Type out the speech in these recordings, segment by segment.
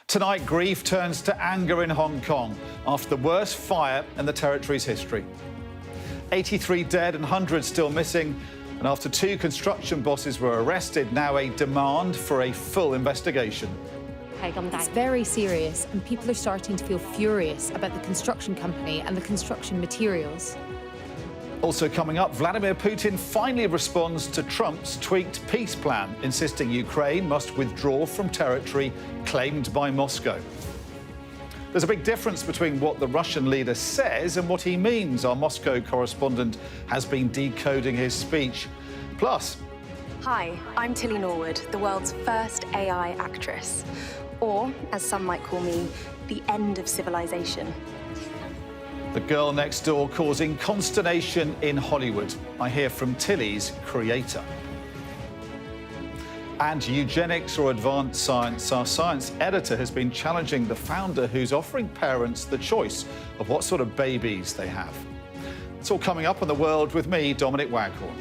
Tonight, grief turns to anger in Hong Kong after the worst fire in the territory's history. 83 dead and hundreds still missing. And after 2 construction bosses were arrested, now a demand for a full investigation. It's very serious, and people are starting to feel furious about the construction company and the construction materials. Also coming up, Vladimir Putin finally responds to Trump's tweaked peace plan, insisting Ukraine must withdraw from territory claimed by Moscow. There's a big difference between what the Russian leader says and what he means. Our Moscow correspondent has been decoding his speech. Plus... Hi, I'm Tilly Norwood, the world's first AI actress. Or, as some might call me, the end of civilization. The girl next door causing consternation in Hollywood. I hear from Tilly's creator. And eugenics or advanced science? Our science editor has been challenging the founder who's offering parents the choice of what sort of babies they have. It's all coming up on The World with me, Dominic Waghorn.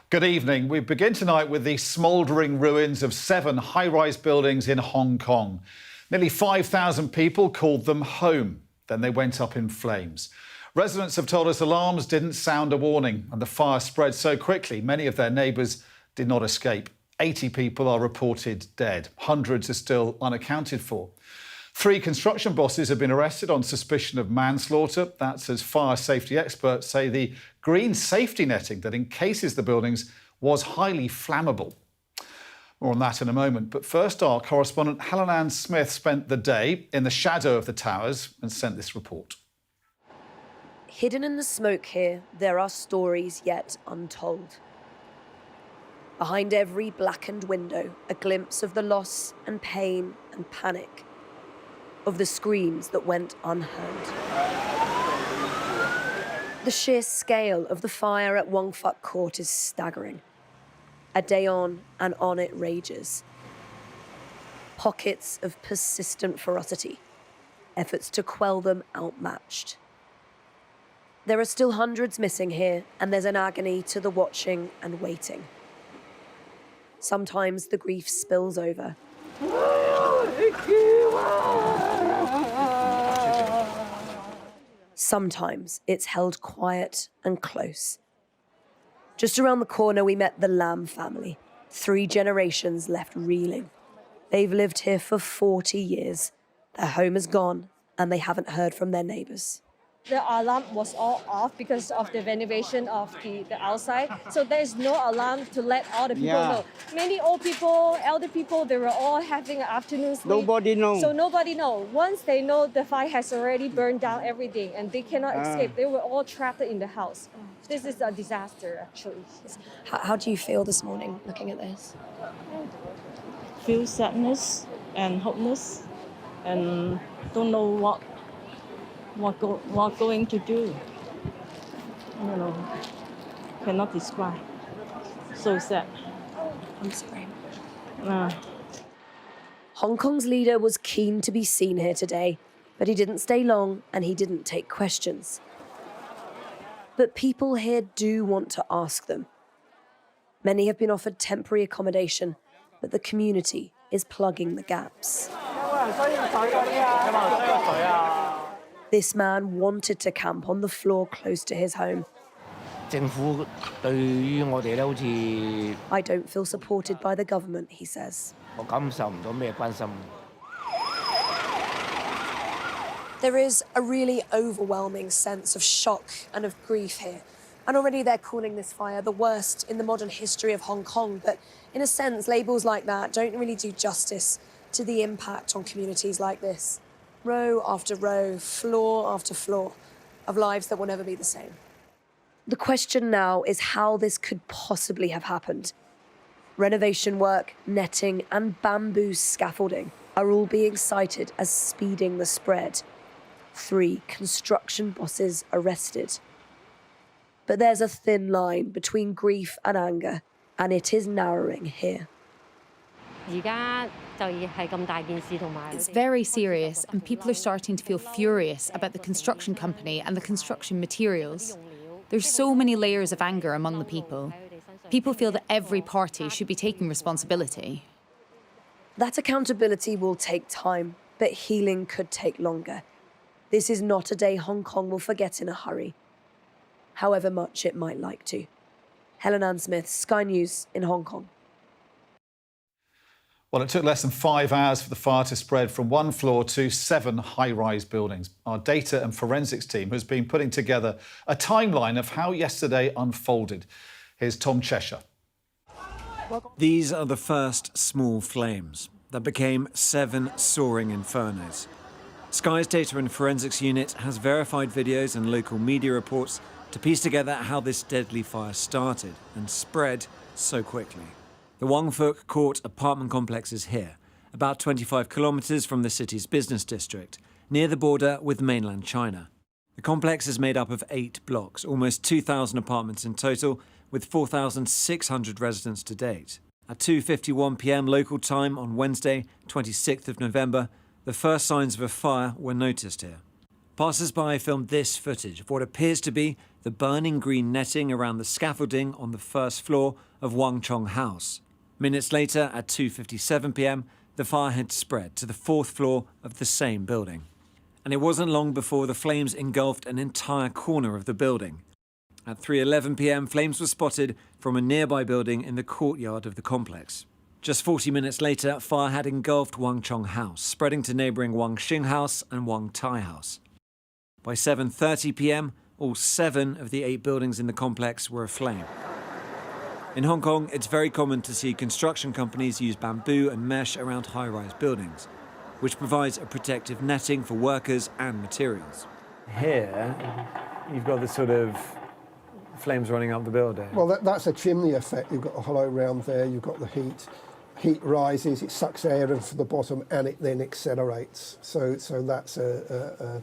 Good evening. We begin tonight with the smouldering ruins of 7 high-rise buildings in Hong Kong. Nearly 5,000 people called them home. Then they went up in flames. Residents have told us alarms didn't sound a warning, and the fire spread so quickly many of their neighbours did not escape. 80 people are reported dead. Hundreds are still unaccounted for. 3 construction bosses have been arrested on suspicion of manslaughter. That's as fire safety experts say the green safety netting that encases the buildings was highly flammable. More on that in a moment. But first, our correspondent Helen Ann Smith spent the day in the shadow of the towers and sent this report. Hidden in the smoke here, there are stories yet untold. Behind every blackened window, a glimpse of the loss and pain and panic, of the screams that went unheard. The sheer scale of the fire at Wong Fuk Court is staggering. A day on and on it rages. Pockets of persistent ferocity, efforts to quell them outmatched. There are still hundreds missing here, and there's an agony to the watching and waiting. Sometimes the grief spills over. Sometimes it's held quiet and close. Just around the corner, we met the Lam family, 3 generations left reeling. They've lived here for 40 years. Their home is gone, and they haven't heard from their neighbours. The alarm was all off because of the renovation of the outside. So there is no alarm to let all the people know. Many old people, elder people, they were all having an afternoon sleep. Nobody knows. So nobody knows. Once they know the fire has already burned down everything and they cannot escape, they were all trapped in the house. This is a disaster, actually. How do you feel this morning looking at this? Feel sadness and hopeless and don't know what going to do. You know, cannot describe. So sad. I'm sorry. Hong Kong's leader was keen to be seen here today, but he didn't stay long and he didn't take questions. But people here do want to ask them. Many have been offered temporary accommodation, but the community is plugging the gaps. This man wanted to camp on the floor close to his home. I don't feel supported by the government, he says. There is a really overwhelming sense of shock and of grief here. And already they're calling this fire the worst in the modern history of Hong Kong. But in a sense, labels like that don't really do justice to the impact on communities like this. Row after row, floor after floor, of lives that will never be the same. The question now is how this could possibly have happened. Renovation work, netting, and bamboo scaffolding are all being cited as speeding the spread. 3 construction bosses arrested. But there's a thin line between grief and anger, and it is narrowing here. It's very serious, and people are starting to feel furious about the construction company and the construction materials. There's so many layers of anger among the people. People feel that every party should be taking responsibility. That accountability will take time, but healing could take longer. This is not a day Hong Kong will forget in a hurry, however much it might like to. Helen Ann Smith, Sky News in Hong Kong. Well, it took less than 5 hours for the fire to spread from one floor to 7 high-rise buildings. Our data and forensics team has been putting together a timeline of how yesterday unfolded. Here's Tom Cheshire. These are the first small flames that became 7 soaring infernos. Sky's Data and Forensics Unit has verified videos and local media reports to piece together how this deadly fire started and spread so quickly. The Wong Fuk Court apartment complex is here, about 25 kilometres from the city's business district, near the border with mainland China. The complex is made up of 8 blocks, almost 2,000 apartments in total, with 4,600 residents to date. At 2:51 p.m. local time on Wednesday, 26th of November, the first signs of a fire were noticed here. Passers-by filmed this footage of what appears to be the burning green netting around the scaffolding on the first floor of Wang Chong House. Minutes later, at 2:57 p.m, the fire had spread to the 4th floor of the same building. And it wasn't long before the flames engulfed an entire corner of the building. At 3:11 p.m, flames were spotted from a nearby building in the courtyard of the complex. Just 40 minutes later, fire had engulfed Wang Chong House, spreading to neighbouring Wang Xing House and Wang Tai House. By 7:30 p.m, all 7 of the 8 buildings in the complex were aflame. In Hong Kong, it's very common to see construction companies use bamboo and mesh around high-rise buildings, which provides a protective netting for workers and materials. Here, you've got this sort of flames running up the building. Well, that's a chimney effect. You've got a hollow round there, you've got the heat. Heat rises, it sucks air into the bottom, and it then accelerates. So that's a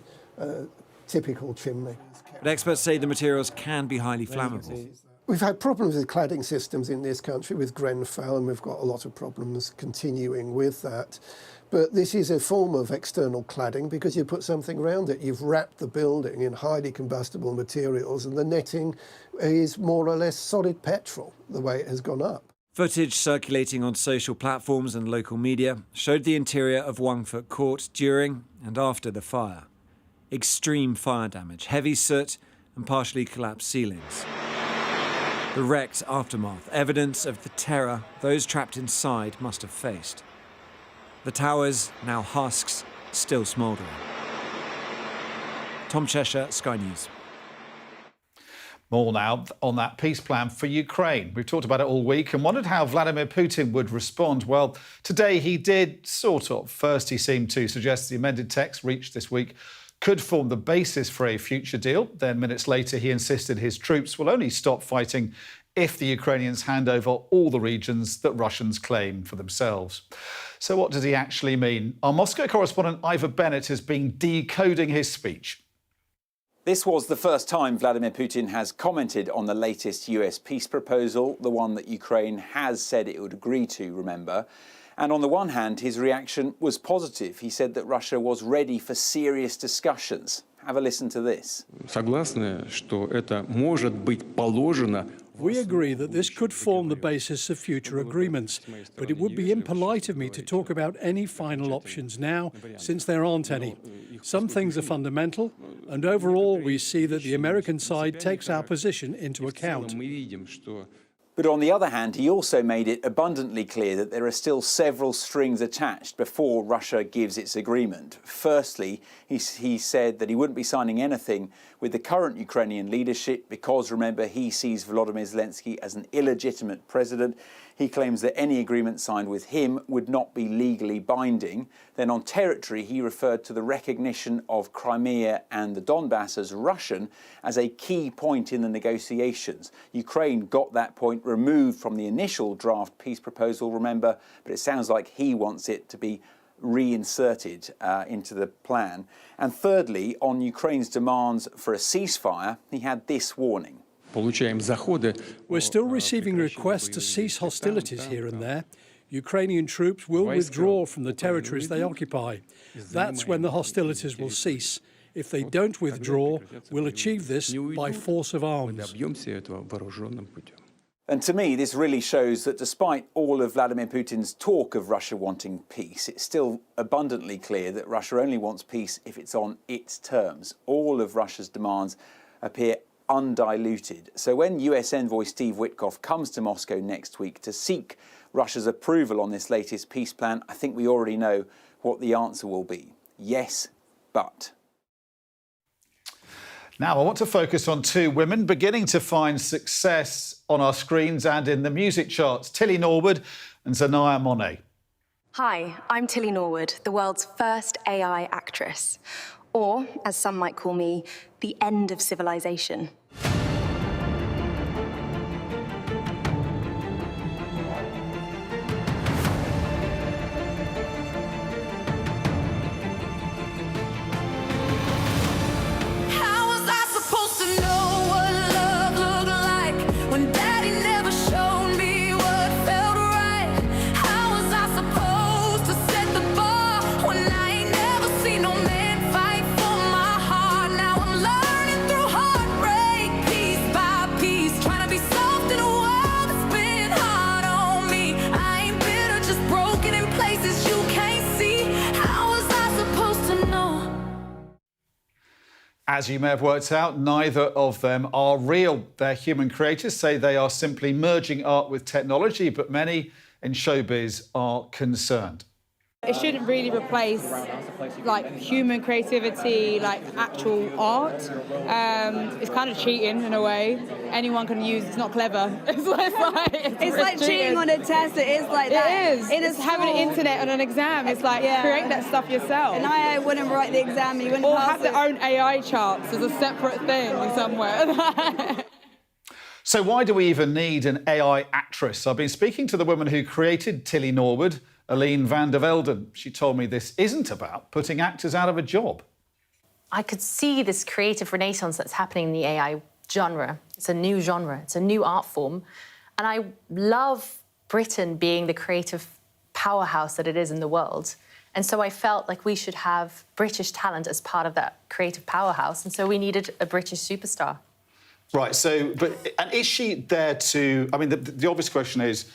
typical chimney. But experts say the materials can be highly flammable. We've had problems with cladding systems in this country with Grenfell, and we've got a lot of problems continuing with that. But this is a form of external cladding because you put something around it. You've wrapped the building in highly combustible materials, and the netting is more or less solid petrol, the way it has gone up. Footage circulating on social platforms and local media showed the interior of Wong Fuk Court during and after the fire. Extreme fire damage, heavy soot and partially collapsed ceilings. The wrecked aftermath, evidence of the terror those trapped inside must have faced. The towers, now husks, still smouldering. Tom Cheshire, Sky News. More now on that peace plan for Ukraine. We've talked about it all week and wondered how Vladimir Putin would respond. Well, today he did, sort of. First, he seemed to suggest the amended text reached this week could form the basis for a future deal. Then minutes later, he insisted his troops will only stop fighting if the Ukrainians hand over all the regions that Russians claim for themselves. So what does he actually mean? Our Moscow correspondent Ivor Bennett has been decoding his speech. This was the first time Vladimir Putin has commented on the latest US peace proposal, the one that Ukraine has said it would agree to, remember. And on the one hand, his reaction was positive. He said that Russia was ready for serious discussions. Have a listen to this. We agree that this could form the basis of future agreements, but it would be impolite of me to talk about any final options now, since there aren't any. Some things are fundamental, and overall we see that the American side takes our position into account. But on the other hand, he also made it abundantly clear that there are still several strings attached before Russia gives its agreement. Firstly, he said that he wouldn't be signing anything with the current Ukrainian leadership because, remember, he sees Volodymyr Zelensky as an illegitimate president. He claims that any agreement signed with him would not be legally binding. Then on territory, he referred to the recognition of Crimea and the Donbass as Russian as a key point in the negotiations. Ukraine got that point removed from the initial draft peace proposal, remember, but it sounds like he wants it to be reinserted into the plan. And thirdly, on Ukraine's demands for a ceasefire, he had this warning. We're still receiving requests to cease hostilities here and there. Ukrainian troops will withdraw from the territories they occupy. That's when the hostilities will cease. If they don't withdraw, we'll achieve this by force of arms. And to me, this really shows that despite all of Vladimir Putin's talk of Russia wanting peace, it's still abundantly clear that Russia only wants peace if it's on its terms. All of Russia's demands appear undiluted. So when US envoy Steve Witkoff comes to Moscow next week to seek Russia's approval on this latest peace plan, I think we already know what the answer will be. Yes, but. Now, I want to focus on two women beginning to find success on our screens and in the music charts. Tilly Norwood and Zanaya Monet. Hi, I'm Tilly Norwood, the world's first AI actress. Or, as some might call me, the end of civilization. As you may have worked out, neither of them are real. Their human creators say they are simply merging art with technology, but many in showbiz are concerned. It shouldn't really replace like human creativity, like actual art. It's kind of cheating in a way. Anyone can use. It's not clever. It's like cheating on a test. It is like that. It is. It's having an internet on an exam. It's like create that stuff yourself. And I wouldn't write the exam. You wouldn't or pass have their own AI charts as a separate thing somewhere. So why do we even need an AI actress? I've been speaking to the woman who created Tilly Norwood, Aline van der Velden. She told me this isn't about putting actors out of a job. I could see this creative renaissance that's happening in the AI genre. It's a new genre, it's a new art form. And I love Britain being the creative powerhouse that it is in the world. And so I felt like we should have British talent as part of that creative powerhouse. And so we needed a British superstar. Right, so, and is she there to, I mean, the obvious question is,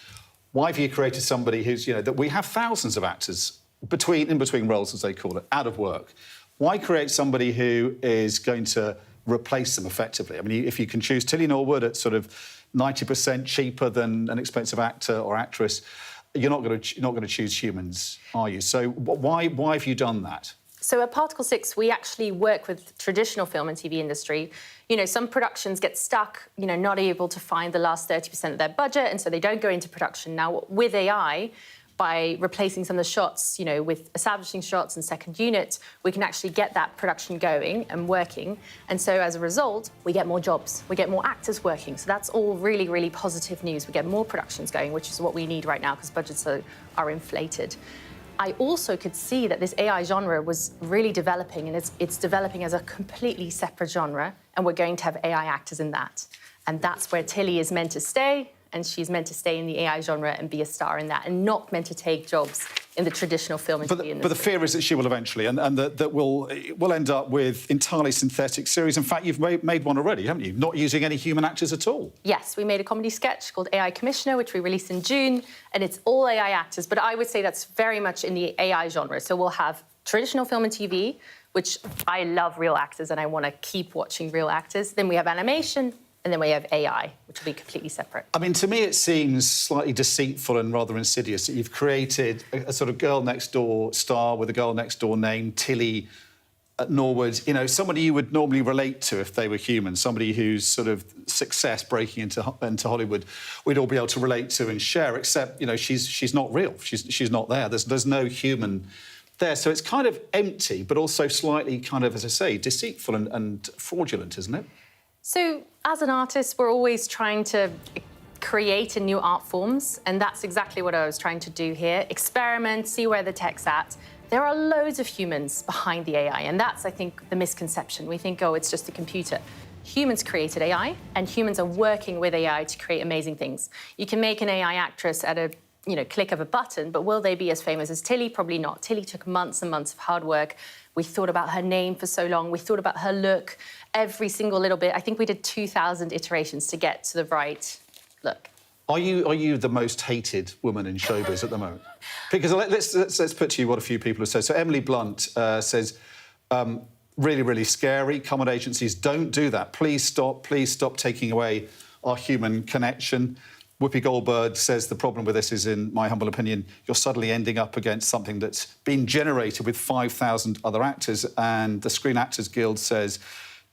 why have you created somebody who's, you know, that we have thousands of actors in between roles, as they call it, out of work. Why create somebody who is going to replace them effectively? I mean, if you can choose Tilly Norwood at sort of 90% cheaper than an expensive actor or actress, you're not going to choose humans, are you? So why have you done that? So at Particle 6, we actually work with traditional film and TV industry. You know, some productions get stuck, you know, not able to find the last 30% of their budget, and so they don't go into production. Now, with AI, by replacing some of the shots, you know, with establishing shots and second unit, we can actually get that production going and working. And so as a result, we get more jobs, we get more actors working. So that's all really, really positive news. We get more productions going, which is what we need right now because budgets are inflated. I also could see that this AI genre was really developing, and it's developing as a completely separate genre, and we're going to have AI actors in that. And that's where Tilly is meant to stay, and she's meant to stay in the AI genre and be a star in that, and not meant to take jobs in the traditional film and TV industry. But the fear is that she will eventually, and that we'll end up with entirely synthetic series. In fact, you've made one already, haven't you? Not using any human actors at all. Yes, we made a comedy sketch called AI Commissioner, which we released in June, and it's all AI actors. But I would say that's very much in the AI genre. So we'll have traditional film and TV, which I love real actors, and I want to keep watching real actors. Then we have animation. And then we have AI, which will be completely separate. I mean, to me, it seems slightly deceitful and rather insidious that you've created a sort of girl-next-door star with a girl-next-door name, Tilly Norwood. You know, somebody you would normally relate to if they were human, somebody whose sort of success breaking into Hollywood we'd all be able to relate to and share, except, you know, she's not real. She's not there. There's no human there. So it's kind of empty, but also slightly kind of, as I say, deceitful and fraudulent, isn't it? So, as an artist, we're always trying to create in new art forms, and that's exactly what I was trying to do here. Experiment, see where the tech's at. There are loads of humans behind the AI, and that's, I think, the misconception. We think, oh, it's just a computer. Humans created AI, and humans are working with AI to create amazing things. You can make an AI actress at a click of a button, but will they be as famous as Tilly? Probably not. Tilly took months and months of hard work, We thought about her name for so long. We thought about her look, every single little bit. I think we did 2,000 iterations to get to the right look. Are you the most hated woman in showbiz at the moment? Because let's put to you what a few people have said. So Emily Blunt says, really, really scary. Common agencies, don't do that. Please stop taking away our human connection. Whoopi Goldberg says the problem with this is, in my humble opinion, you're suddenly ending up against something that's been generated with 5,000 other actors. And the Screen Actors Guild says,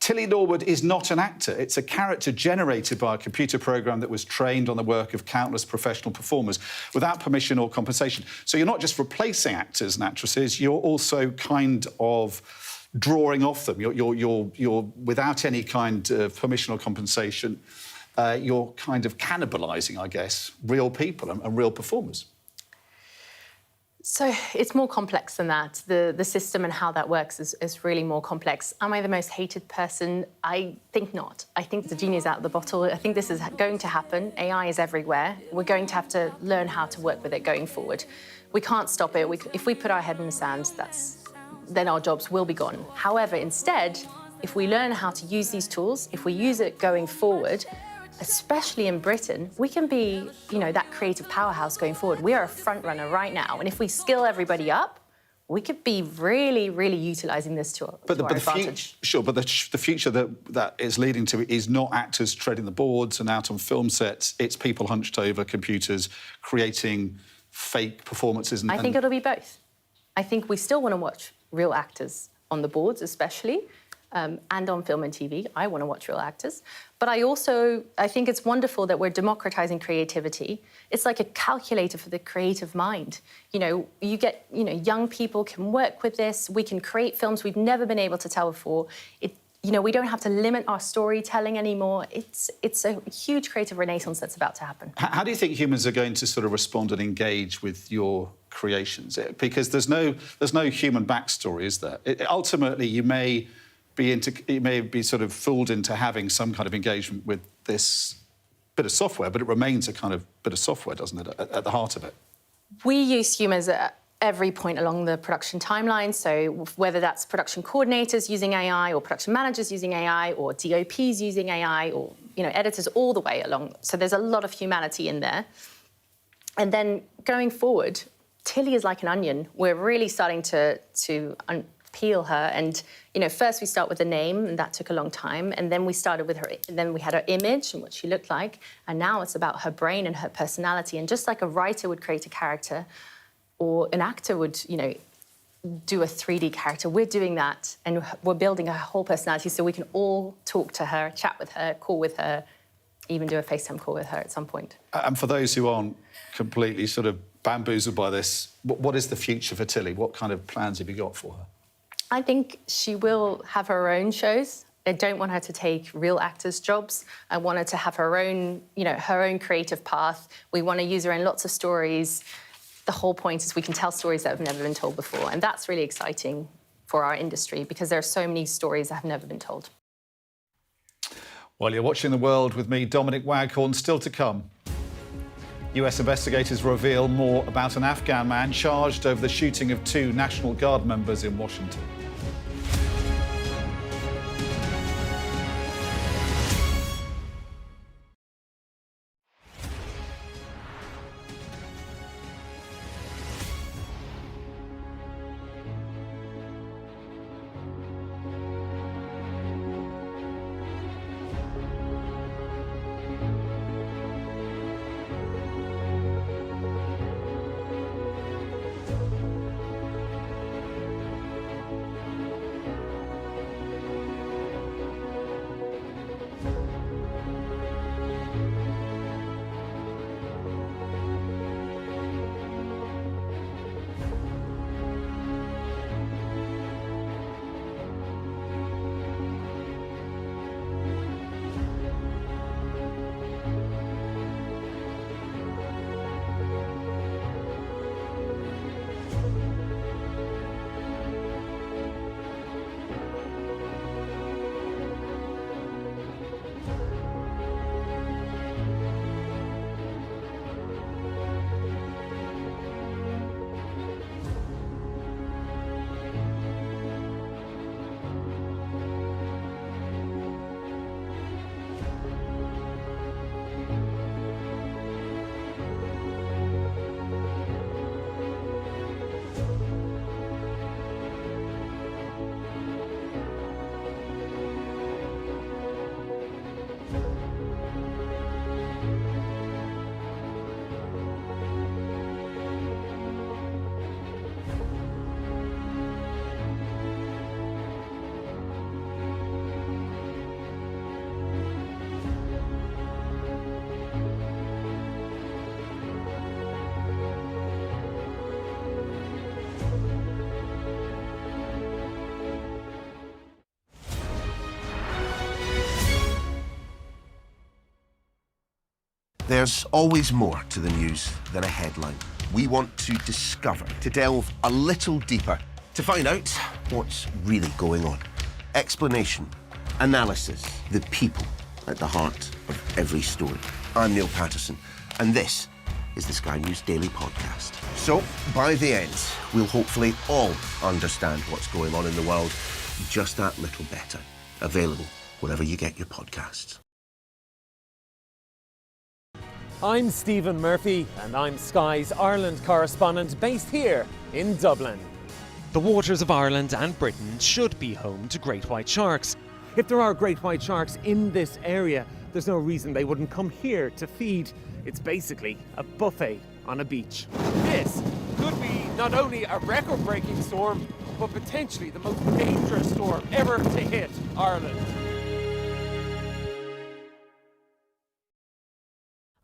Tilly Norwood is not an actor. It's a character generated by a computer program that was trained on the work of countless professional performers without permission or compensation. So you're not just replacing actors and actresses, you're also kind of drawing off them. You're without any kind of permission or compensation, you're kind of cannibalising, I guess, real people and real performers. So it's more complex than that. The system and how that works is really more complex. Am I the most hated person? I think not. I think the genie's out of the bottle. I think this is going to happen. AI is everywhere. We're going to have to learn how to work with it going forward. We can't stop it. If we put our head in the sand, then our jobs will be gone. However, instead, if we learn how to use these tools, if we use it going forward, especially in Britain, we can be, that creative powerhouse going forward. We are a front runner right now, and if we skill everybody up, we could be really, really utilising this to our advantage. But the future that is leading to it is not actors treading the boards and out on film sets. It's people hunched over computers creating fake performances. I think it'll be both. I think we still want to watch real actors on the boards, especially. And on film and TV. I want to watch real actors. But I think it's wonderful that we're democratising creativity. It's like a calculator for the creative mind. You get, young people can work with this. We can create films we've never been able to tell before. We don't have to limit our storytelling anymore. It's a huge creative renaissance that's about to happen. How do you think humans are going to sort of respond and engage with your creations? Because there's no human backstory, is there? Ultimately, you may be sort of fooled into having some kind of engagement with this bit of software, but it remains a kind of bit of software, doesn't it, at the heart of it? We use humans at every point along the production timeline, so whether that's production coordinators using AI or production managers using AI or DOPs using AI or, editors all the way along. So there's a lot of humanity in there. And then going forward, Tilly is like an onion. We're really starting to peel her, and first we start with the name, and that took a long time, and then we started with her, and then we had her image and what she looked like, and now it's about her brain and her personality. And just like a writer would create a character, or an actor would, do a 3D character, we're doing that, and we're building her whole personality so we can all talk to her, chat with her, call with her, even do a FaceTime call with her at some point. And for those who aren't completely sort of bamboozled by this, what is the future for Tilly? What kind of plans have you got for her? I think she will have her own shows. I don't want her to take real actors' jobs. I want her to have her own, her own creative path. We want to use her in lots of stories. The whole point is we can tell stories that have never been told before, and that's really exciting for our industry because there are so many stories that have never been told. Well, you're watching The World with me, Dominic Waghorn. Still to come. US investigators reveal more about an Afghan man charged over the shooting of 2 National Guard members in Washington. There's always more to the news than a headline. We want to discover, to delve a little deeper, to find out what's really going on. Explanation, analysis, the people at the heart of every story. I'm Neil Patterson, and this is the Sky News Daily Podcast. So, by the end, we'll hopefully all understand what's going on in the world just that little better. Available wherever you get your podcasts. I'm Stephen Murphy, and I'm Sky's Ireland correspondent based here in Dublin. The waters of Ireland and Britain should be home to great white sharks. If there are great white sharks in this area, there's no reason they wouldn't come here to feed. It's basically a buffet on a beach. This could be not only a record-breaking storm, but potentially the most dangerous storm ever to hit Ireland.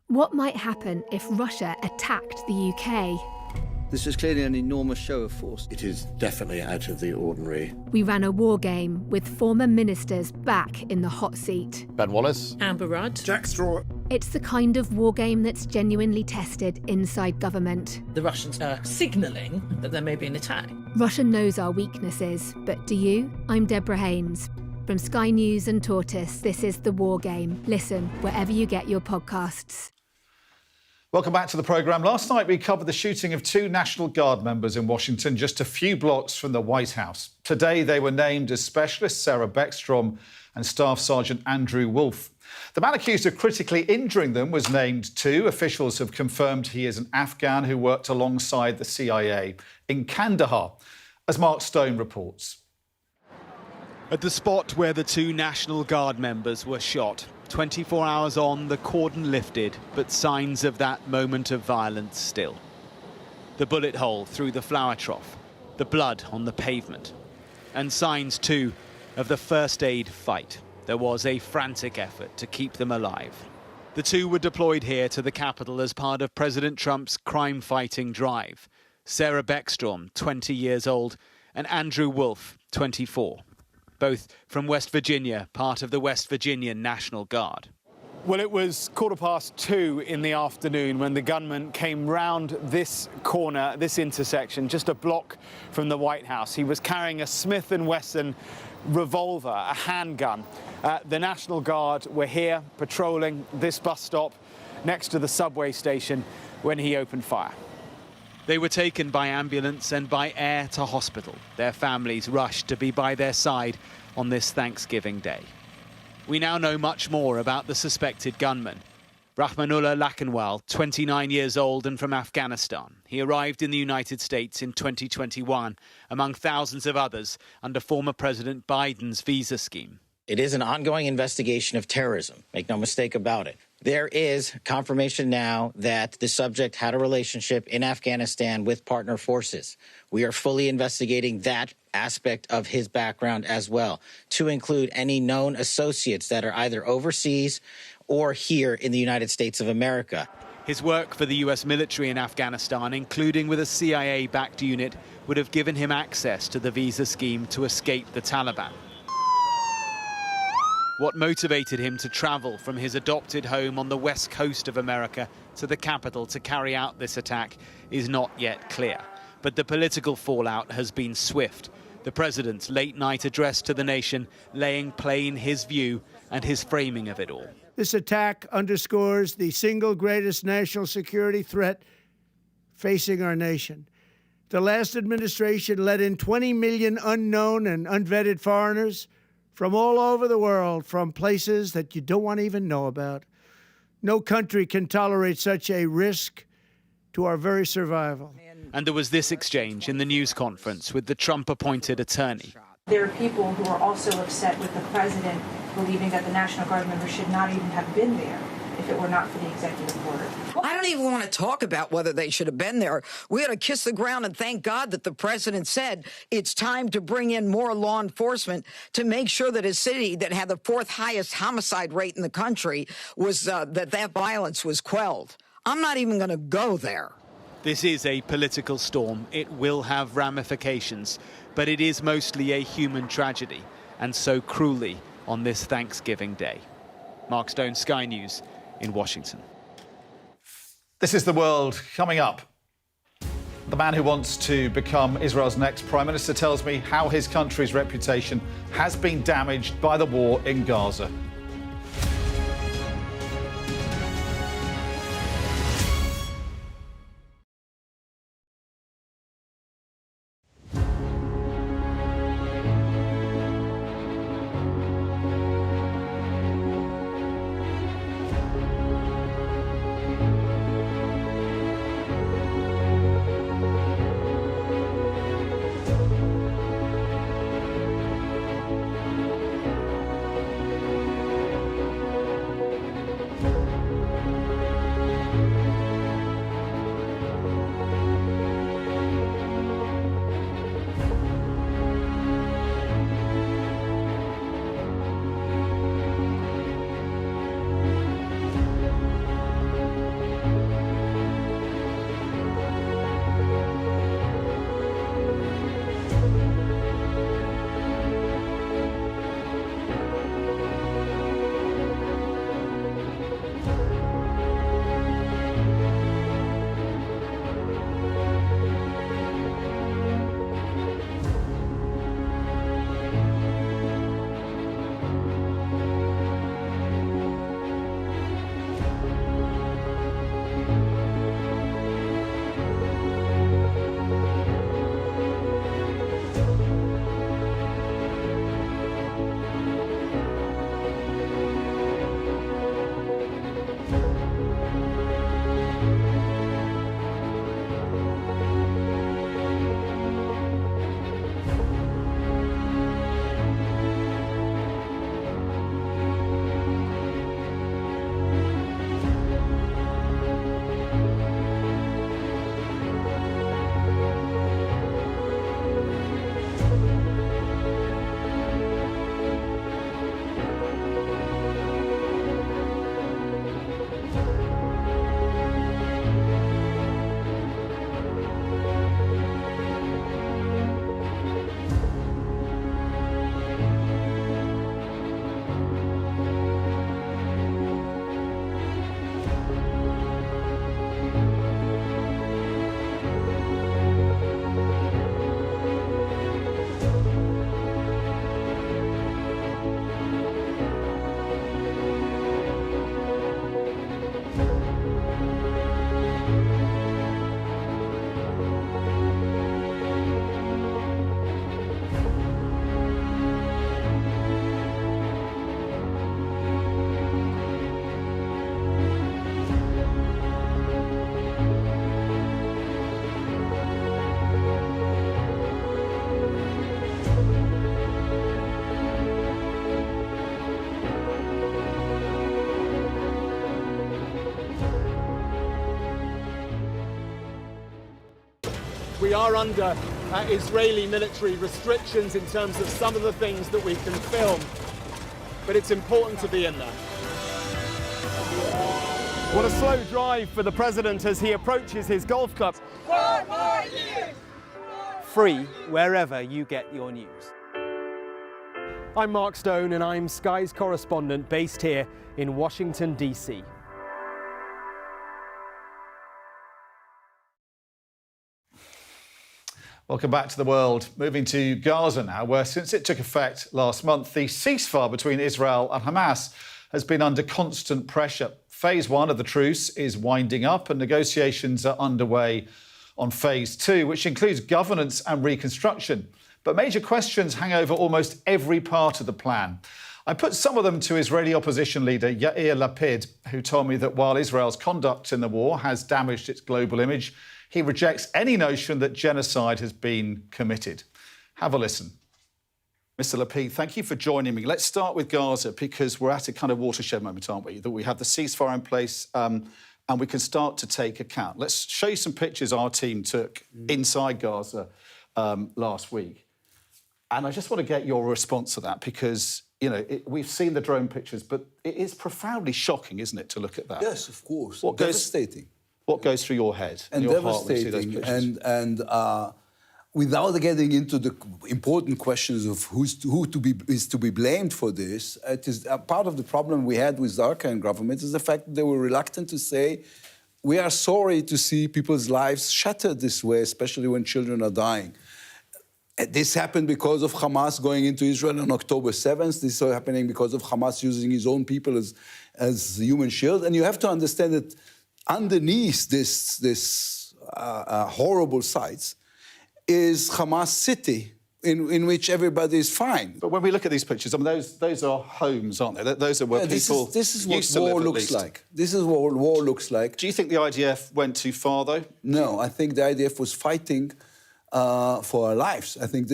What might happen if Russia attacked the UK? This is clearly an enormous show of force. It is definitely out of the ordinary. We ran a war game with former ministers back in the hot seat. Ben Wallace. Amber Rudd. Jack Straw. It's the kind of war game that's genuinely tested inside government. The Russians are signalling that there may be an attack. Russia knows our weaknesses, but do you? I'm Deborah Haynes. From Sky News and Tortoise, this is The War Game. Listen wherever you get your podcasts. Welcome back to the programme. Last night we covered the shooting of 2 National Guard members in Washington, just a few blocks from the White House. Today they were named as Specialist Sarah Beckstrom and Staff Sergeant Andrew Wolfe. The man accused of critically injuring them was named too. Officials have confirmed he is an Afghan who worked alongside the CIA in Kandahar, as Mark Stone reports. At the spot where the 2 National Guard members were shot, 24 hours on, the cordon lifted, but signs of that moment of violence still. The bullet hole through the flower trough, the blood on the pavement, and signs too of the first aid fight. There was a frantic effort to keep them alive. The 2 were deployed here to the capital as part of President Trump's crime-fighting drive. Sarah Beckstrom, 20 years old, and Andrew Wolfe, 24. Both from West Virginia, part of the West Virginian National Guard. Well, it was 2:15 in the afternoon when the gunman came round this corner, this intersection, just a block from the White House. He was carrying a Smith & Wesson revolver, a handgun. The National Guard were here patrolling this bus stop next to the subway station when he opened fire. They were taken by ambulance and by air to hospital. Their families rushed to be by their side on this Thanksgiving Day. We now know much more about the suspected gunman. Rahmanullah Lakhanwal, 29 years old and from Afghanistan. He arrived in the United States in 2021, among thousands of others, under former President Biden's visa scheme. It is an ongoing investigation of terrorism. Make no mistake about it. There is confirmation now that the subject had a relationship in Afghanistan with partner forces. We are fully investigating that aspect of his background as well, to include any known associates that are either overseas or here in the United States of America. His work for the US military in Afghanistan, including with a CIA-backed unit, would have given him access to the visa scheme to escape the Taliban. What motivated him to travel from his adopted home on the west coast of America to the capital to carry out this attack is not yet clear. But the political fallout has been swift. The president's late-night address to the nation laying plain his view and his framing of it all. This attack underscores the single greatest national security threat facing our nation. The last administration let in 20 million unknown and unvetted foreigners from all over the world, from places that you don't want to even know about. No country can tolerate such a risk to our very survival. And there was this exchange in the news conference with the Trump-appointed attorney. There are people who are also upset with the president believing that the National Guard members should not even have been there if it were not for the executive order. I don't even want to talk about whether they should have been there. We ought to kiss the ground and thank God that the president said it's time to bring in more law enforcement to make sure that a city that had the 4th highest homicide rate in the country was that violence was quelled. I'm not even going to go there. This is a political storm. It will have ramifications, but it is mostly a human tragedy, and so cruelly on this Thanksgiving Day. Mark Stone, Sky News in Washington. This is The World. Coming up, the man who wants to become Israel's next prime minister tells me how his country's reputation has been damaged by the war in Gaza. We are under Israeli military restrictions in terms of some of the things that we can film, but it's important to be in there. What a slow drive for the president as he approaches his golf club. 4 more years! Free wherever you get your news. I'm Mark Stone and I'm Sky's correspondent based here in Washington, D.C. Welcome back to The World. Moving to Gaza now, where since it took effect last month, the ceasefire between Israel and Hamas has been under constant pressure. Phase 1 of the truce is winding up and negotiations are underway on Phase 2, which includes governance and reconstruction. But major questions hang over almost every part of the plan. I put some of them to Israeli opposition leader Yair Lapid, who told me that while Israel's conduct in the war has damaged its global image, he rejects any notion that genocide has been committed. Have a listen. Mr. Lapid, thank you for joining me. Let's start with Gaza, because we're at a kind of watershed moment, aren't we? That we have the ceasefire in place and we can start to take account. Let's show you some pictures our team took inside Gaza last week. And I just want to get your response to that, because, you know, we've seen the drone pictures, but it is profoundly shocking, isn't it, to look at that? Yes, of course. What devastating. What goes through your head and your devastating, heart when you see those pictures? and without getting into the important questions of who is to be blamed for this, it is part of the problem we had with the Arkan government is the fact that they were reluctant to say we are sorry to see people's lives shattered this way, especially when children are dying. This happened because of Hamas going into Israel on October 7th. This is happening because of Hamas using his own people as human shield. And you have to understand that underneath this horrible sites is Hamas city, in which everybody is fine. But when we look at these pictures, I mean, those are homes, aren't they? Those are where people this is what used to war live, looks like. This is what war looks like. Do you think the IDF went too far, though? No, I think the IDF was fighting for our lives. I think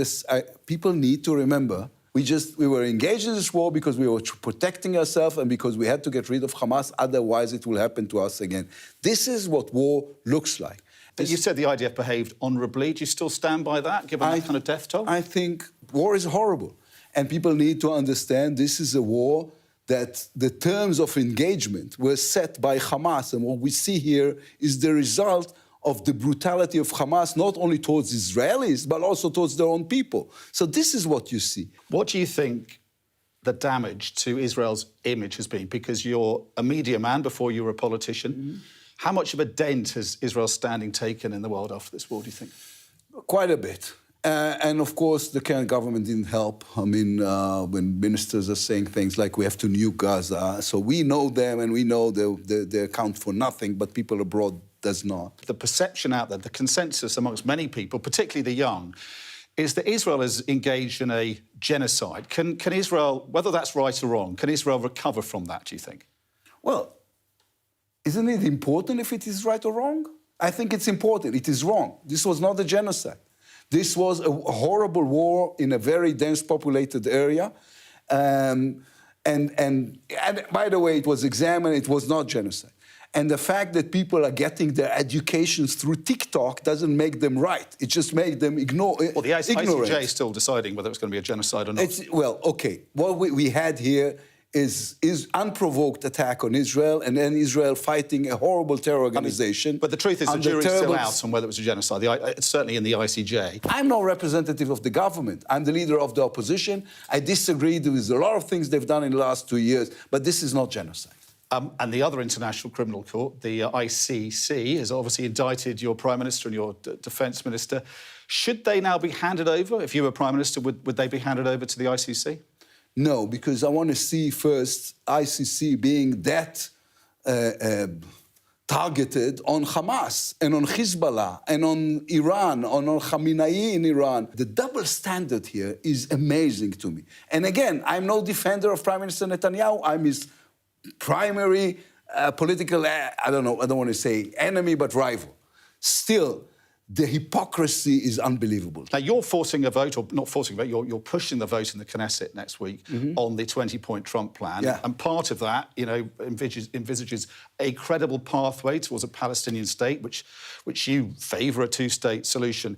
people need to remember we were engaged in this war because we were protecting ourselves and because we had to get rid of Hamas. Otherwise, it will happen to us again. This is what war looks like. But you said the IDF behaved honourably. Do you still stand by that, given that kind of death toll? I think war is horrible. And people need to understand this is a war that the terms of engagement were set by Hamas. And what we see here is the result of the brutality of Hamas, not only towards Israelis, but also towards their own people. So this is what you see. What do you think the damage to Israel's image has been? Because you're a media man before you were a politician. Mm-hmm. How much of a dent has Israel's standing taken in the world after this war, do you think? Quite a bit. And of course, the current government didn't help. I mean, when ministers are saying things like we have to nuke Gaza, so we know them and we know they account for nothing, but people abroad does not. The perception out there, the consensus amongst many people, particularly the young, is that Israel is engaged in a genocide. Can Israel, whether that's right or wrong, can Israel recover from that, do you think? Well, isn't it important if it is right or wrong? I think it's important. It is wrong. This was not a genocide. This was a horrible war in a very dense populated area. And by the way, it was examined, it was not genocide. And the fact that people are getting their educations through TikTok doesn't make them right. It just makes them ignorant. Well, the ICJ is still deciding whether it's going to be a genocide or not. Well, OK. What we had here is unprovoked attack on Israel, and then Israel fighting a horrible terror organization. But the truth is the jury's still out on whether it was a genocide. It's certainly in the ICJ. I'm no representative of the government. I'm the leader of the opposition. I disagreed with a lot of things they've done in the last 2 years, but this is not genocide. And the other International Criminal Court, the ICC, has obviously indicted your Prime Minister and your Defence Minister. Should they now be handed over? If you were Prime Minister, would they be handed over to the ICC? No, because I want to see first ICC being that targeted on Hamas and on Hezbollah and on Iran, on Khamenei in Iran. The double standard here is amazing to me. And again, I'm no defender of Prime Minister Netanyahu. I'm his primary political, I don't want to say enemy, but rival. Still, the hypocrisy is unbelievable. Now, you're forcing a vote, or not forcing a vote, you're pushing the vote in the Knesset next week on the 20-point Trump plan. Yeah. And part of that, envisages a credible pathway towards a Palestinian state, which you favour a two-state solution.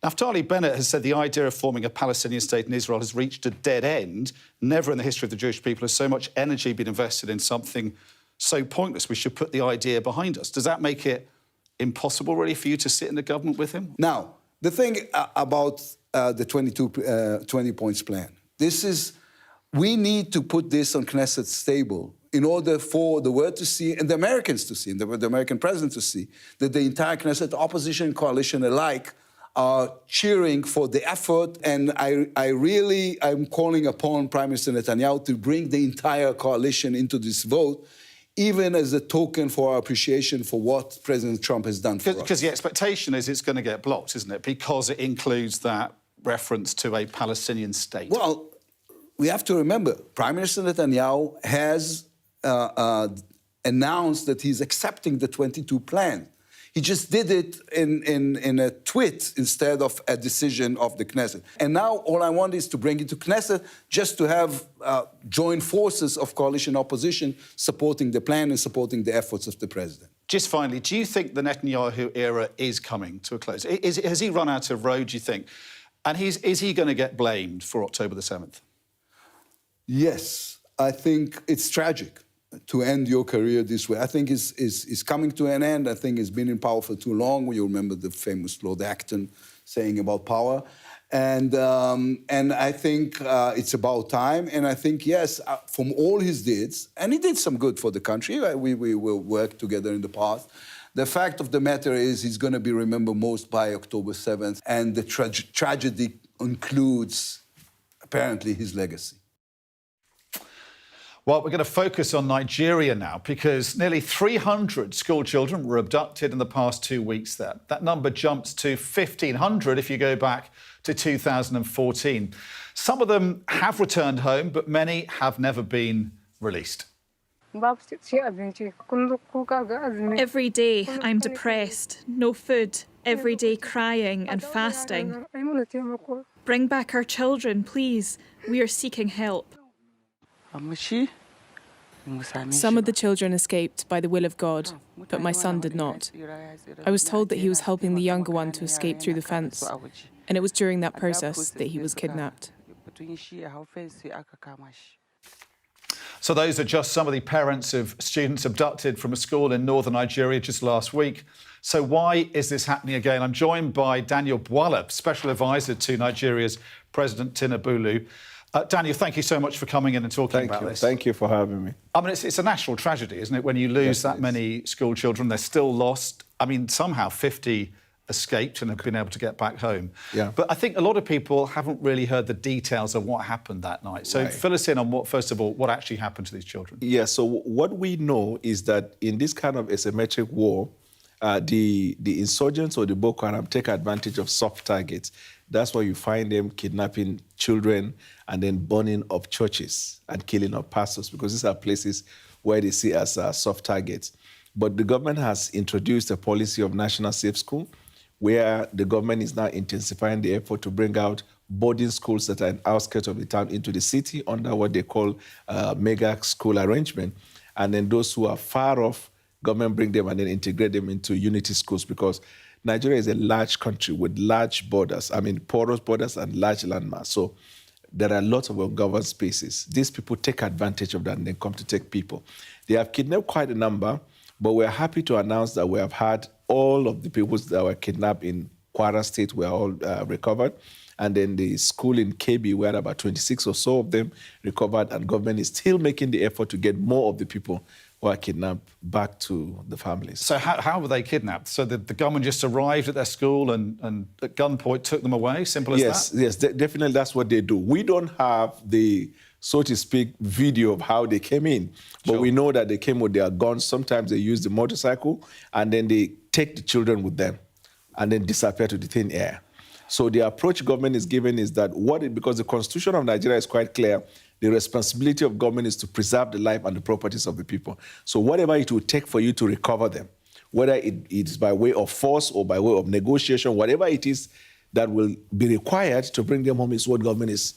Naftali Bennett has said the idea of forming a Palestinian state in Israel has reached a dead end. Never in the history of the Jewish people has so much energy been invested in something so pointless. We should put the idea behind us. Does that make it impossible, really, for you to sit in the government with him? Now, the thing about the 20 points plan, we need to put this on Knesset's table in order for the world to see, and the Americans to see, and the American president to see, that the entire Knesset, opposition and coalition alike, are cheering for the effort. And I'm calling upon Prime Minister Netanyahu to bring the entire coalition into this vote, even as a token for our appreciation for what President Trump has done for us. Because the expectation is it's going to get blocked, isn't it? Because it includes that reference to a Palestinian state. Well, we have to remember, Prime Minister Netanyahu has announced that he's accepting the 22 plan. He just did it in a tweet instead of a decision of the Knesset. And now all I want is to bring it to Knesset just to have joint forces of coalition opposition supporting the plan and supporting the efforts of the president. Just finally, do you think the Netanyahu era is coming to a close? Has he run out of road, do you think? And is he going to get blamed for October the 7th? Yes, I think it's tragic to end your career this way. I think it's coming to an end. I think it's been in power for too long. You remember the famous Lord Acton saying about power. And I think it's about time. And I think, yes, from all his deeds, and he did some good for the country. We worked together in the past. The fact of the matter is he's going to be remembered most by October 7th, and the tragedy includes, apparently, his legacy. Well, we're going to focus on Nigeria now because nearly 300 school children were abducted in the past 2 weeks there. That number jumps to 1,500 if you go back to 2014. Some of them have returned home, but many have never been released. Every day I'm depressed, no food, every day crying and fasting. Bring back our children, please. We are seeking help. Some of the children escaped by the will of God, but my son did not. I was told that he was helping the younger one to escape through the fence, and it was during that process that he was kidnapped. So those are just some of the parents of students abducted from a school in northern Nigeria just last week. So why is this happening again? I'm joined by Daniel Bwala, Special Advisor to Nigeria's President Tinubu. Daniel, thank you so much for coming in and talking about this. Thank you for having me. I mean, it's a national tragedy, isn't it, when you lose that many school children? They're still lost. I mean, somehow 50 escaped and have been able to get back home. Yeah. But I think a lot of people haven't really heard the details of what happened that night. So fill us in on first of all, what actually happened to these children. Yeah, so what we know is that in this kind of asymmetric war, the insurgents or the Boko Haram take advantage of soft targets. That's why you find them kidnapping children and then burning up churches and killing up pastors, because these are places where they see as soft targets. But the government has introduced a policy of national safe school, where the government is now intensifying the effort to bring out boarding schools that are in outskirts of the town into the city under what they call mega school arrangement. And then those who are far off, government bring them and then integrate them into unity schools, because Nigeria is a large country with large borders, porous borders and large landmass. So there are lots of ungoverned spaces. These people take advantage of that and then come to take people. They have kidnapped quite a number, but we're happy to announce that we have had all of the people that were kidnapped in Kwara State were all recovered. And then the school in Kebbi, where about 26 or so of them recovered, and government is still making the effort to get more of the people who are kidnapped back to the families. So how were they kidnapped? So the government just arrived at their school and at gunpoint took them away? Simple as that? Yes, definitely that's what they do. We don't have the, so to speak, video of how they came in, but we know that they came with their guns. Sometimes they use the motorcycle and then they take the children with them and then disappear to the thin air. So the approach government is given is that because the Constitution of Nigeria is quite clear, the responsibility of government is to preserve the life and the properties of the people. So whatever it will take for you to recover them, whether it is by way of force or by way of negotiation, whatever it is that will be required to bring them home is what government is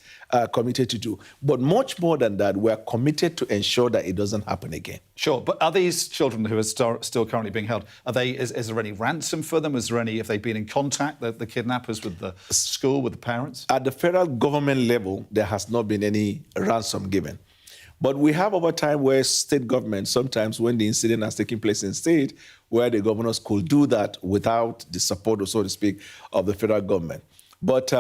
committed to do. But much more than that, we're committed to ensure that it doesn't happen again. Sure, but are these children who are still currently being held, is there any ransom for them? Have they been in contact, the kidnappers, with the school, with the parents? At the federal government level, there has not been any ransom given. But we have over time where state governments, sometimes when the incident has taken place in state, where the governors could do that without the support, or so to speak, of the federal government. But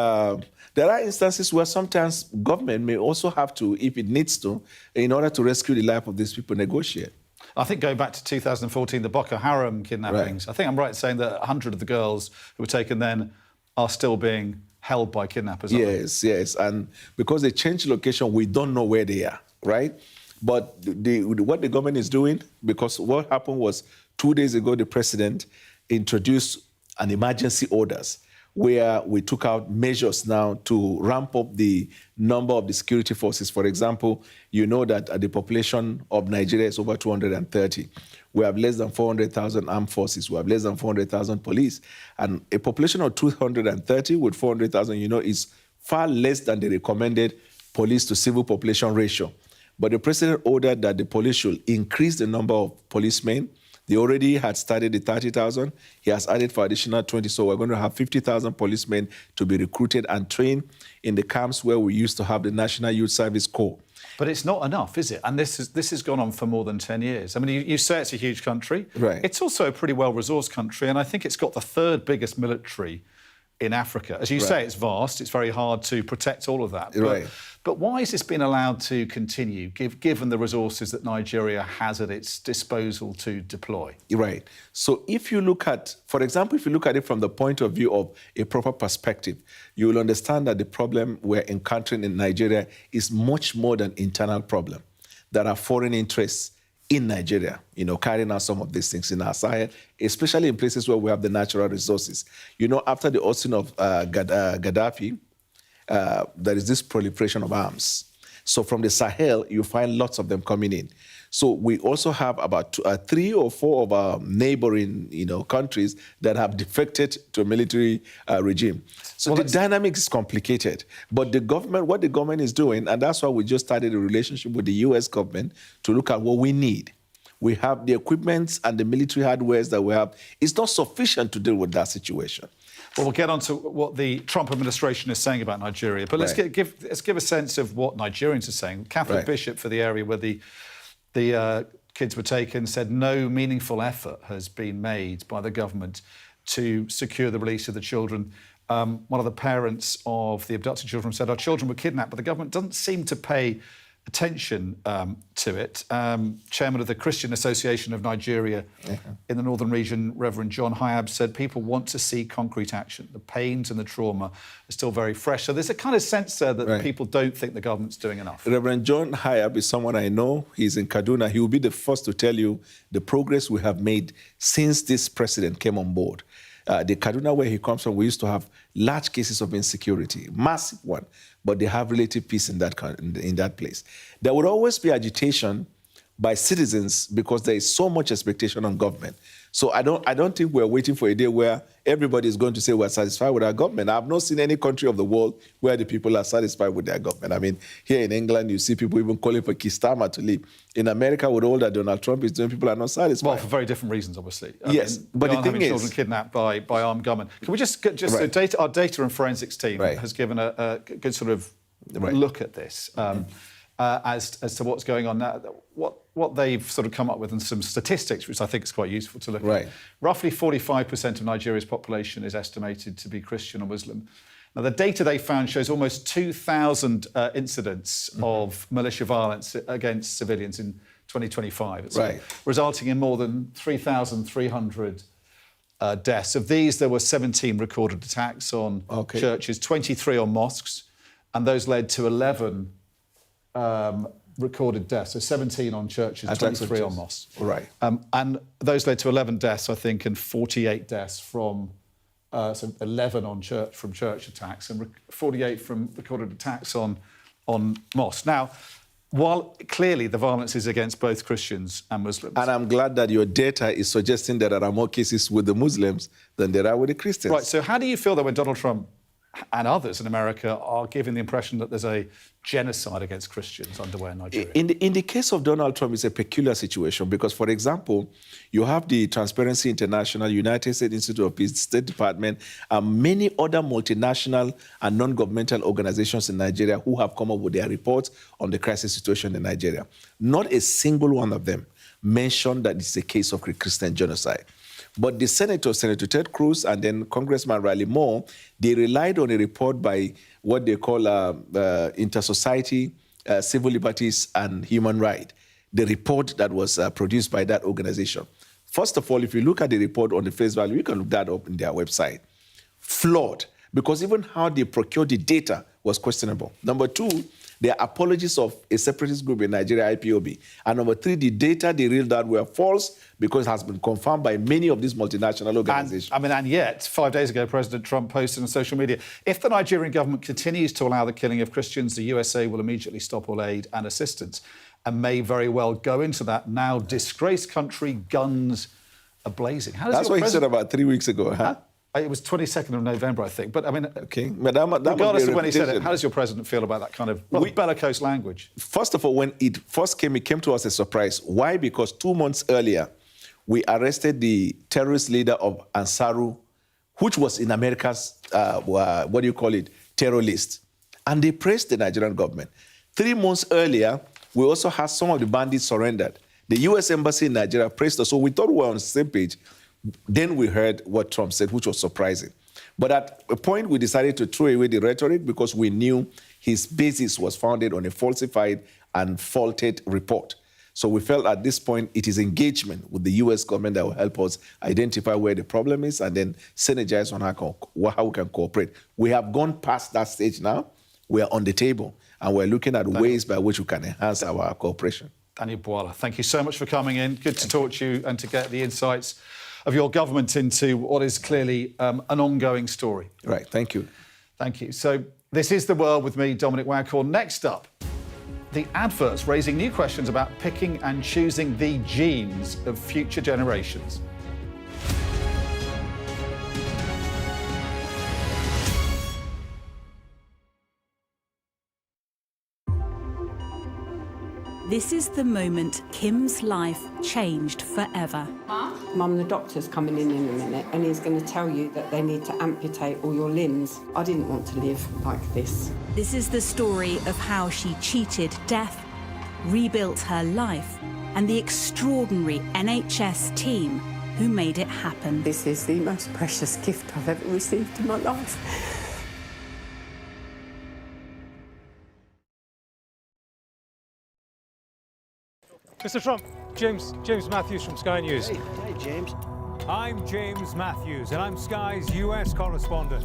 there are instances where sometimes government may also have to, if it needs to, in order to rescue the life of these people, negotiate. I think going back to 2014, the Boko Haram kidnappings, I think I'm right in saying that 100 of the girls who were taken then are still being held by kidnappers. Yes. And because they changed location, we don't know where they are, right? But what the government is doing, because what happened was 2 days ago, the president introduced an emergency orders where we took out measures now to ramp up the number of the security forces. For example, you know that the population of Nigeria is over 230. We have less than 400,000 armed forces. We have less than 400,000 police. And a population of 230 with 400,000, is far less than the recommended police to civil population ratio. But the president ordered that the police should increase the number of policemen. They already had started the 30,000. He has added for additional 20. So we're going to have 50,000 policemen to be recruited and trained in the camps where we used to have the National Youth Service Corps. But it's not enough, is it? And this has gone on for more than 10 years. I mean, you say it's a huge country. Right. It's also a pretty well-resourced country, and I think it's got the third biggest military in Africa. As you say, it's vast. It's very hard to protect all of that. Right. But why has this been allowed to continue, given the resources that Nigeria has at its disposal to deploy? Right. So if you look at, for example, if you look at it from the point of view of a proper perspective, you will understand that the problem we're encountering in Nigeria is much more than internal problem. There are foreign interests in Nigeria, carrying out some of these things in our Sahel, especially in places where we have the natural resources. After the ousting of Gaddafi, there is this proliferation of arms. So from the Sahel, you find lots of them coming in. So we also have about 3 or 4 of our neighboring, countries that have defected to a military regime. So the dynamic is complicated. But the government, what the government is doing, and that's why we just started a relationship with the U.S. government to look at what we need. We have the equipment and the military hardware that we have. It's not sufficient to deal with that situation. Well, we'll get on to what the Trump administration is saying about Nigeria. But let's give a sense of what Nigerians are saying. Catholic bishop for the area where the kids were taken said no meaningful effort has been made by the government to secure the release of the children. One of the parents of the abducted children said our children were kidnapped, but the government doesn't seem to pay attention to it. Chairman of the Christian Association of Nigeria in the northern region, Reverend John Hyab, said people want to see concrete action. The pains and the trauma are still very fresh. So there's a kind of sense there that people don't think the government's doing enough. Reverend John Hyab is someone I know. He's in Kaduna. He will be the first to tell you the progress we have made since this president came on board. The Kaduna where he comes from, we used to have large cases of insecurity, massive one, but they have relative peace in that place. There would always be agitation by citizens because there is so much expectation on government. So I don't think we're waiting for a day where everybody is going to say we're satisfied with our government. I've not seen any country of the world where the people are satisfied with their government. I mean, here in England, you see people even calling for Kistama to leave. In America, with all that Donald Trump is doing, people are not satisfied. Well, for very different reasons, obviously. Yes, but the thing is, children kidnapped by armed gunmen. Can we just so our data and forensics team has given a good sort of look at this as to what's going on now. What they've sort of come up with and some statistics, which I think is quite useful to look at. Roughly 45% of Nigeria's population is estimated to be Christian or Muslim. Now, the data they found shows almost 2,000 incidents of militia violence against civilians in 2025. It's resulting in more than 3,300 deaths. Of these, there were 17 recorded attacks on churches, 23 on mosques, and those led to 11 recorded deaths. So 17 on churches, 23 on mosques. And those led to 11 deaths, I think, and 48 deaths from, so 11 from church attacks and 48 from recorded attacks on mosques. Now, while clearly the violence is against both Christians and Muslims. And I'm glad that your data is suggesting that there are more cases with the Muslims than there are with the Christians. Right, so how do you feel that when Donald Trump and others in America are giving the impression that there's a genocide against Christians underway in Nigeria? In the case of Donald Trump, it's a peculiar situation because, for example, you have the Transparency International, United States Institute of Peace, State Department, and many other multinational and non-governmental organizations in Nigeria who have come up with their reports on the crisis situation in Nigeria. Not a single one of them mentioned that it's a case of Christian genocide. But the Senator Ted Cruz, and then Congressman Riley Moore, they relied on a report by what they call Inter-Society, Civil Liberties and Human Rights, the report that was produced by that organization. First of all, if you look at the report on the face value, you can look that up in their website. Flawed, because even how they procured the data was questionable. Number two, there are apologies of a separatist group in Nigeria, IPOB. And number three, the data they reeled out were false because it has been confirmed by many of these multinational organizations. And yet, 5 days ago, President Trump posted on social media, if the Nigerian government continues to allow the killing of Christians, the USA will immediately stop all aid and assistance and may very well go into that now disgraced country, guns a-blazing. That's what he said about 3 weeks ago, huh? It was 22nd of November, I think. But, I mean, regardless of when he said it, how does your president feel about that kind of bellicose language? First of all, when it first came, it came to us as a surprise. Why? Because 2 months earlier, we arrested the terrorist leader of Ansaru, which was in America's, terror list. And they praised the Nigerian government. 3 months earlier, we also had some of the bandits surrendered. The U.S. Embassy in Nigeria praised us, so we thought we were on the same page. Then we heard what Trump said, which was surprising. But at a point, we decided to throw away the rhetoric because we knew his basis was founded on a falsified and faulted report. So we felt at this point it is engagement with the US government that will help us identify where the problem is and then synergize on how we can cooperate. We have gone past that stage now. We are on the table and we're looking at ways by which we can enhance our cooperation. Daniel Bwala, thank you so much for coming in. Good to talk to you and to get the insights of your government into what is clearly an ongoing story. Right, thank you. Thank you. So this is The World with me, Dominic Waghorn. Next up, the adverts raising new questions about picking and choosing the genes of future generations. This is the moment Kim's life changed forever. Mum, the doctor's coming in a minute and he's going to tell you that they need to amputate all your limbs. I didn't want to live like this. This is the story of how she cheated death, rebuilt her life, and the extraordinary NHS team who made it happen. This is the most precious gift I've ever received in my life. Mr. Trump, James Matthews from Sky News. Hey, James. I'm James Matthews, and I'm Sky's US correspondent,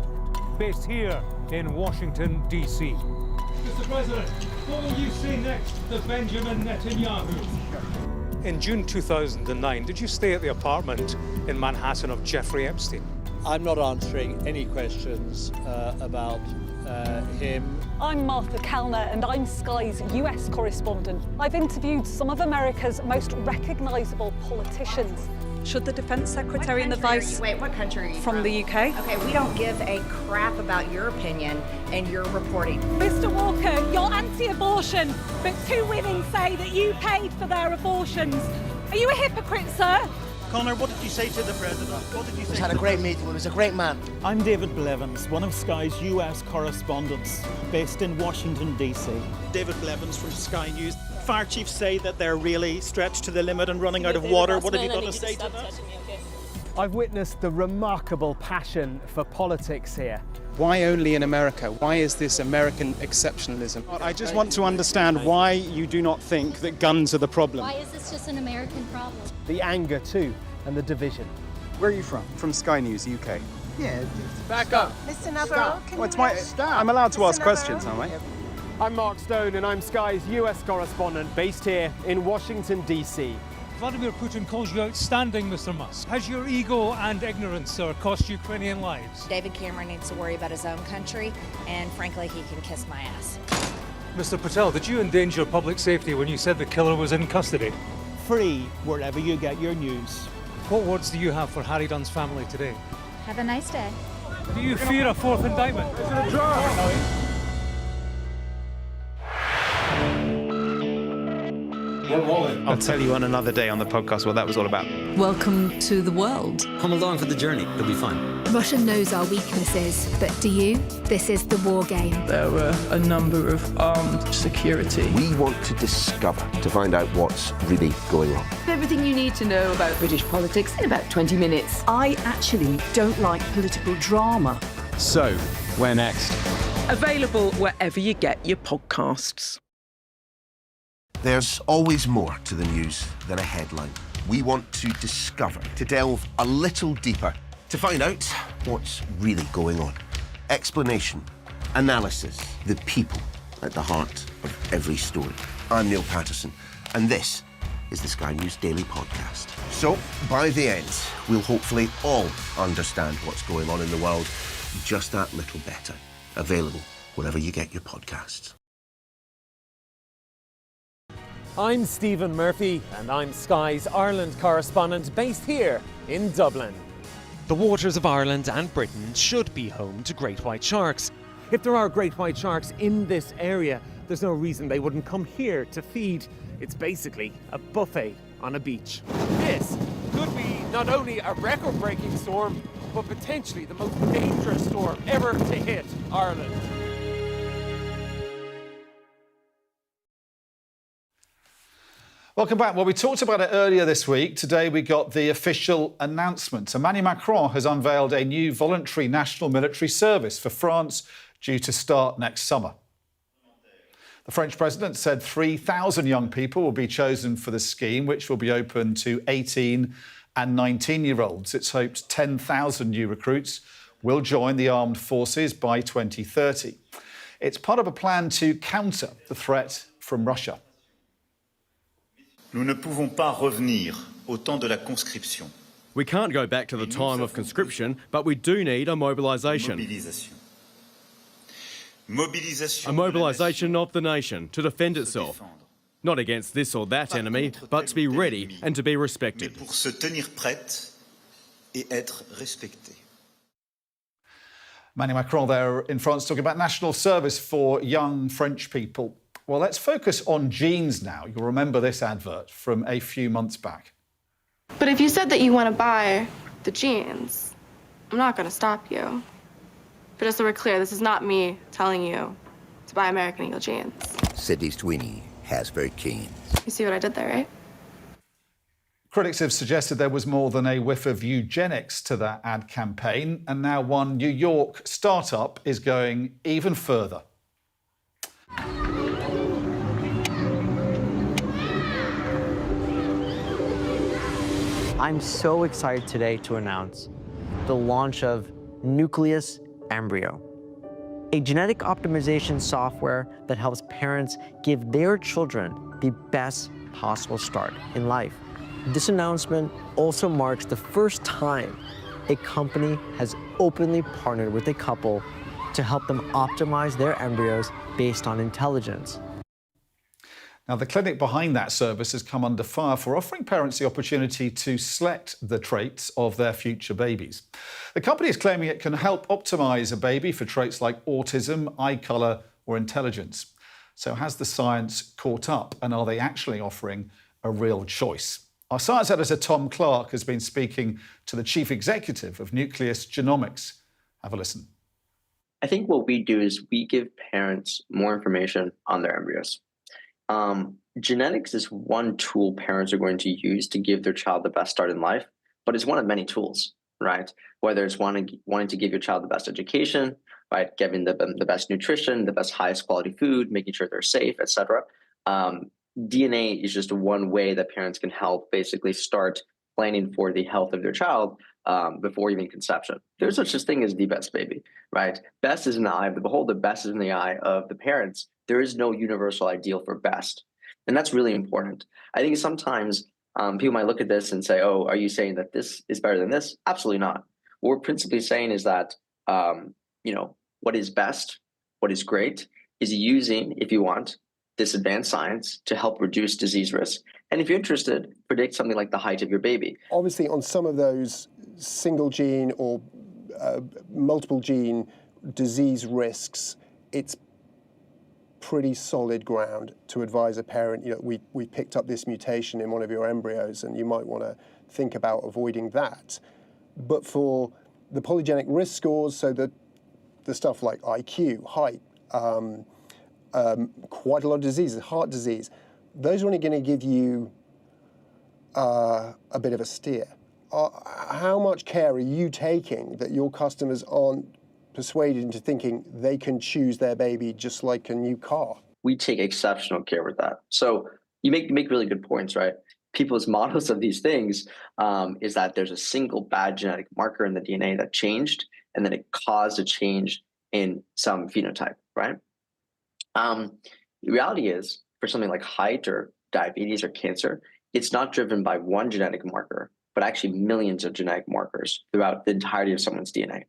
based here in Washington, D.C. Mr. President, what will you say next to Benjamin Netanyahu? In June 2009, did you stay at the apartment in Manhattan of Jeffrey Epstein? I'm not answering any questions about him. I'm Martha Kellner and I'm Sky's US correspondent. I've interviewed some of America's most recognisable politicians. Should the Defence Secretary and the Vice... Wait, what country are you from? The UK. Okay, we don't give a crap about your opinion and your reporting. Mr Walker, you're anti-abortion, but two women say that you paid for their abortions. Are you a hypocrite, sir? Connor, what did you say to the president? What did you say? We had a great meeting. He was a great man. I'm David Blevins, one of Sky's US correspondents, based in Washington, D.C. David Blevins from Sky News. Fire chiefs say that they're really stretched to the limit and running out of water. What have you got to say to that? I've witnessed the remarkable passion for politics here. Why only in America? Why is this American exceptionalism? I just want to understand why you do not think that guns are the problem. Why is this just an American problem? The anger too, and the division. Where are you from? From Sky News, UK. Yeah. Back up. Mr Navarro, I'm allowed to ask questions, aren't I? I'm Mark Stone and I'm Sky's US correspondent based here in Washington, D.C. Vladimir Putin calls you outstanding, Mr. Musk. Has your ego and ignorance cost Ukrainian lives? David Cameron needs to worry about his own country, and frankly, he can kiss my ass. Mr. Patel, did you endanger public safety when you said the killer was in custody? Free wherever you get your news. What words do you have for Harry Dunn's family today? Have a nice day. Do you fear a fourth indictment? We're rolling. I'll tell you on another day on the podcast what that was all about. Welcome to the world. Come along for the journey. It'll be fun. Russia knows our weaknesses, but do you? This is the war game. There were a number of armed security. We want to discover, to find out what's really going on. Everything you need to know about British politics in about 20 minutes. I actually don't like political drama. So, where next? Available wherever you get your podcasts. There's always more to the news than a headline. We want to discover, to delve a little deeper, to find out what's really going on. Explanation, analysis, the people at the heart of every story. I'm Neil Patterson, and this is the Sky News Daily Podcast. So, by the end, we'll hopefully all understand what's going on in the world just that little better. Available wherever you get your podcasts. I'm Stephen Murphy, and I'm Sky's Ireland correspondent based here in Dublin. The waters of Ireland and Britain should be home to great white sharks. If there are great white sharks in this area, there's no reason they wouldn't come here to feed. It's basically a buffet on a beach. This could be not only a record-breaking storm, but potentially the most dangerous storm ever to hit Ireland. Welcome back. Well, we talked about it earlier this week. Today we got the official announcement. Emmanuel Macron has unveiled a new voluntary national military service for France due to start next summer. The French president said 3,000 young people will be chosen for the scheme, which will be open to 18 and 19-year-olds. It's hoped 10,000 new recruits will join the armed forces by 2030. It's part of a plan to counter the threat from Russia. Nous ne pouvons pas revenir au temps de la conscription. We can't go back to the time of conscription, but we do need a mobilisation. A mobilisation of the nation to defend itself, not against this or that enemy, but to be ready and to be respected. Pour se tenir prête et être respecté. Emmanuel Macron there in France talking about national service for young French people. Well, let's focus on genes now. You'll remember this advert from a few months back. But if you said that you want to buy the genes, I'm not going to stop you. But just so we're clear, this is not me telling you to buy American Eagle genes. Sydney Sweeney has very keen. You see what I did there, right? Critics have suggested there was more than a whiff of eugenics to that ad campaign, and now one New York startup is going even further. I'm so excited today to announce the launch of Nucleus Embryo, a genetic optimization software that helps parents give their children the best possible start in life. This announcement also marks the first time a company has openly partnered with a couple to help them optimize their embryos based on intelligence. Now, the clinic behind that service has come under fire for offering parents the opportunity to select the traits of their future babies. The company is claiming it can help optimise a baby for traits like autism, eye colour or intelligence. So has the science caught up, and are they actually offering a real choice? Our science editor Tom Clark has been speaking to the chief executive of Nucleus Genomics. Have a listen. I think what we do is we give parents more information on their embryos. Genetics is one tool parents are going to use to give their child the best start in life, but it's one of many tools, right? Whether it's wanting to give your child the best education, right? Giving them the best nutrition, the best highest quality food, making sure they're safe, etc. DNA is just one way that parents can help basically start planning for the health of their child before even conception. There's such a thing as the best baby, right? Best is in the eye of the beholder, best is in the eye of the parents. There is no universal ideal for best. And that's really important. I think sometimes people might look at this and say, oh, are you saying that this is better than this? Absolutely not. What we're principally saying is that, what is best, what is great, is using, if you want, this advanced science to help reduce disease risk. And if you're interested, predict something like the height of your baby. Obviously, on some of those single gene or multiple gene disease risks, it's pretty solid ground to advise a parent, we picked up this mutation in one of your embryos and you might want to think about avoiding that. But for the polygenic risk scores, so the stuff like IQ, height, quite a lot of diseases, heart disease, those are only going to give you a bit of a steer. How much care are you taking that your customers aren't persuaded into thinking they can choose their baby just like a new car? We take exceptional care with that. So you make really good points, right? People's models of these things is that there's a single bad genetic marker in the DNA that changed, and then it caused a change in some phenotype, right? The reality is, for something like height or diabetes or cancer, it's not driven by one genetic marker, but actually millions of genetic markers throughout the entirety of someone's DNA.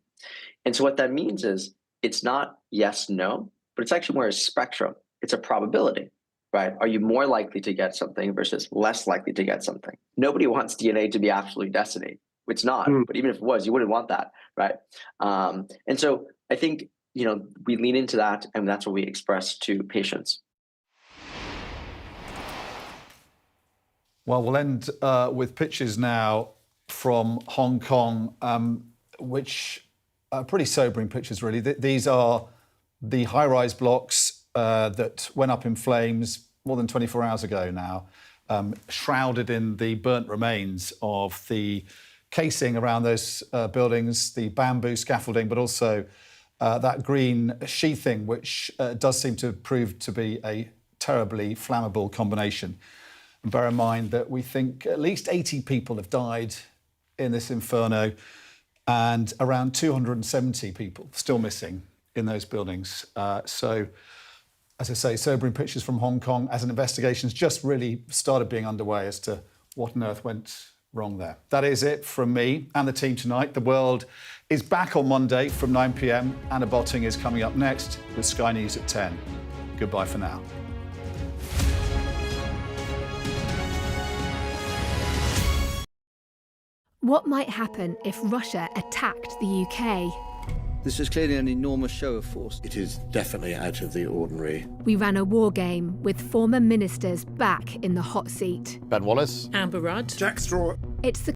And so what that means is it's not yes, no, but it's actually more a spectrum. It's a probability, right? Are you more likely to get something versus less likely to get something? Nobody wants DNA to be absolute destiny. It's not, but even if it was, you wouldn't want that, right? And so I think, we lean into that, and that's what we express to patients. Well, we'll end with pictures now from Hong Kong, which are pretty sobering pictures, really. These are the high-rise blocks that went up in flames more than 24 hours ago now. shrouded in the burnt remains of the casing around those buildings, the bamboo scaffolding, but also that green sheathing, which does seem to prove to be a terribly flammable combination. And bear in mind that we think at least 80 people have died in this inferno and around 270 people still missing in those buildings. So, as I say, sobering pictures from Hong Kong as an investigation's just really started being underway as to what on earth went wrong there. That is it from me and the team tonight. The World is back on Monday from 9 p.m. Anna Botting is coming up next with Sky News at 10. Goodbye for now. What might happen if Russia attacked the UK? This is clearly an enormous show of force. It is definitely out of the ordinary. We ran a war game with former ministers back in the hot seat. Ben Wallace. Amber Rudd. Jack Straw. It's the